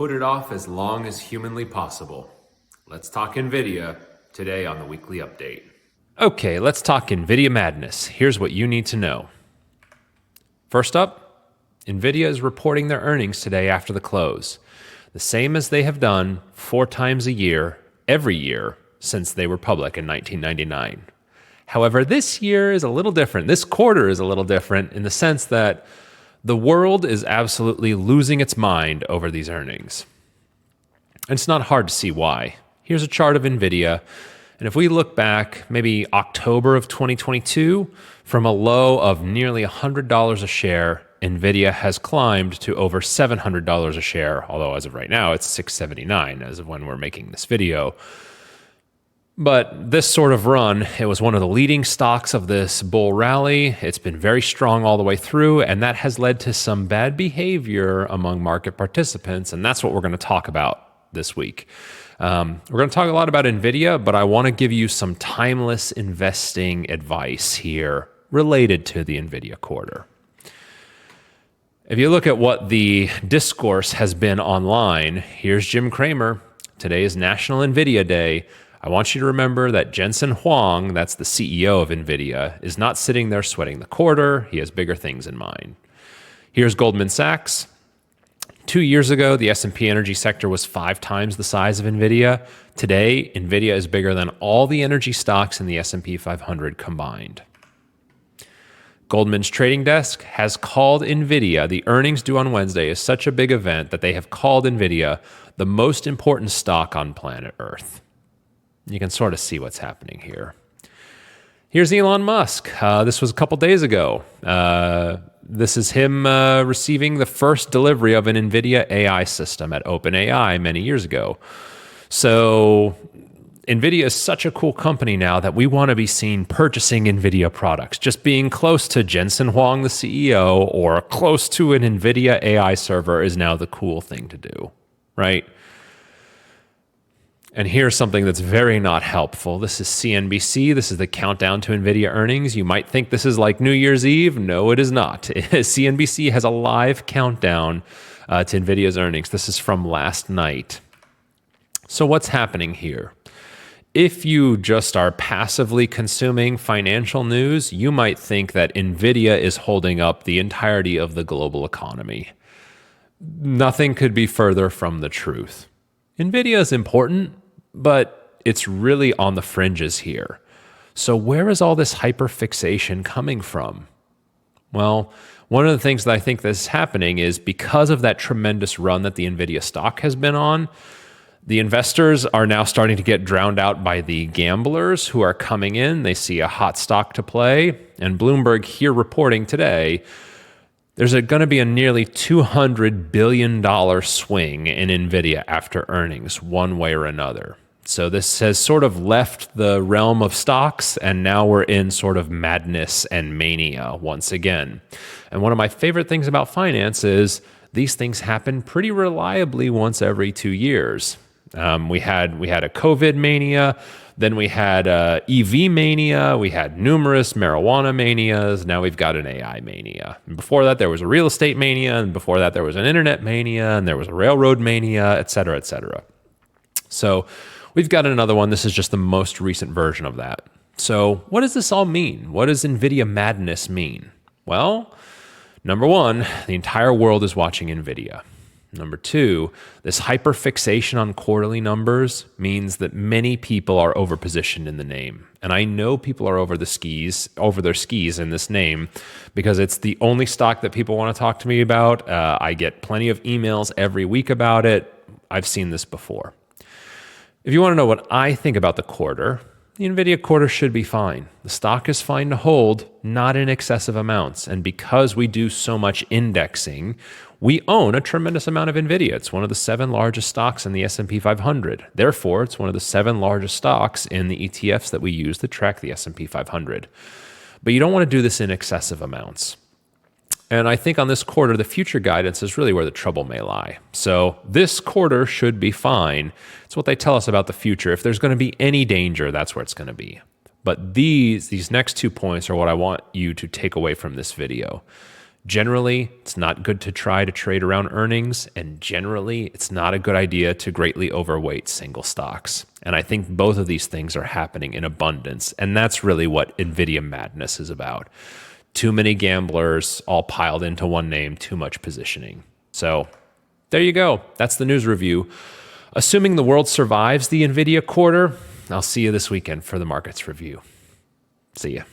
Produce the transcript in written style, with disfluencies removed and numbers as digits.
put it off as long as humanly possible. Let's talk Nvidia today on the weekly update. Okay, let's talk Nvidia madness. Here's what you need to know. First up, Nvidia is reporting their earnings today after the close, the same as they have done 4 times a year, every year, since they were public in 1999. However, this year is a little different. This quarter is a little different in the sense that the world is absolutely losing its mind over these earnings. And it's not hard to see why. Here's a chart of Nvidia. And if we look back, maybe October of 2022, from a low of nearly $100 a share, Nvidia has climbed to over $700 a share, although as of right now, it's $679 as of when we're making this video. But this sort of run, it was one of the leading stocks of this bull rally. It's been very strong all the way through, and that has led to some bad behavior among market participants, and that's what we're going to talk about this week. We're going to talk a lot about Nvidia, but I want to give you some timeless investing advice here related to the Nvidia quarter. If you look at what the discourse has been online, here's Jim Cramer. Today is National Nvidia Day. I want you to remember that Jensen Huang, that's the CEO of Nvidia, is not sitting there sweating the quarter. He has bigger things in mind. Here's Goldman Sachs. 2 years ago, the S&P energy sector was 5 times the size of Nvidia. Today, Nvidia is bigger than all the energy stocks in the S&P 500 combined. Goldman's trading desk has called Nvidia, the earnings due on Wednesday is such a big event that they have called Nvidia the most important stock on planet Earth. You can sort of see what's happening here. Here's Elon Musk. This was a couple days ago. This is him receiving the first delivery of an NVIDIA AI system at OpenAI many years ago. So NVIDIA is such a cool company now that we want to be seen purchasing NVIDIA products. Just being close to Jensen Huang, the CEO, or close to an NVIDIA AI server is now the cool thing to do, right? And here's something that's very not helpful. This is CNBC. This is the countdown to NVIDIA earnings. You might think this is like New Year's Eve. No, it is not. CNBC has a live countdown to NVIDIA's earnings. This is from last night. So what's happening here? If you just are passively consuming financial news, you might think that NVIDIA is holding up the entirety of the global economy. Nothing could be further from the truth. NVIDIA is important, but it's really on the fringes here. So where is all this hyperfixation coming from? Well, one of the things that I think that's happening is because of that tremendous run that the NVIDIA stock has been on, the investors are now starting to get drowned out by the gamblers who are coming in. They see a hot stock to play, and Bloomberg here reporting today, there's going to be a nearly $200 billion swing in NVIDIA after earnings, one way or another. So this has sort of left the realm of stocks, and now we're in sort of madness and mania once again. And one of my favorite things about finance is these things happen pretty reliably once every 2 years. We had a COVID mania. Then we had EV mania, we had numerous marijuana manias, now we've got an AI mania. And before that, there was a real estate mania, and before that, there was an internet mania, and there was a railroad mania, et cetera, et cetera. So we've got another one. This is just the most recent version of that. So what does this all mean? What does NVIDIA madness mean? Well, number one, the entire world is watching NVIDIA. Number two, this hyperfixation on quarterly numbers means that many people are overpositioned in the name. And I know people are over their skis in this name because it's the only stock that people want to talk to me about. I get plenty of emails every week about it. I've seen this before. If you want to know what I think about the quarter, the NVIDIA quarter should be fine. The stock is fine to hold, not in excessive amounts. And because we do so much indexing, we own a tremendous amount of NVIDIA. It's one of the 7 largest stocks in the S&P 500. Therefore, it's one of the 7 largest stocks in the ETFs that we use to track the S&P 500. But you don't want to do this in excessive amounts. And I think on this quarter, the future guidance is really where the trouble may lie. So this quarter should be fine. It's what they tell us about the future. If there's going to be any danger, that's where it's going to be. But these next 2 points are what I want you to take away from this video. Generally, it's not good to try to trade around earnings, and generally, it's not a good idea to greatly overweight single stocks. And I think both of these things are happening in abundance, and that's really what Nvidia madness is about. Too many gamblers all piled into one name, too much positioning. So there you go. That's the news review. Assuming the world survives the Nvidia quarter, I'll see you this weekend for the markets review. See ya.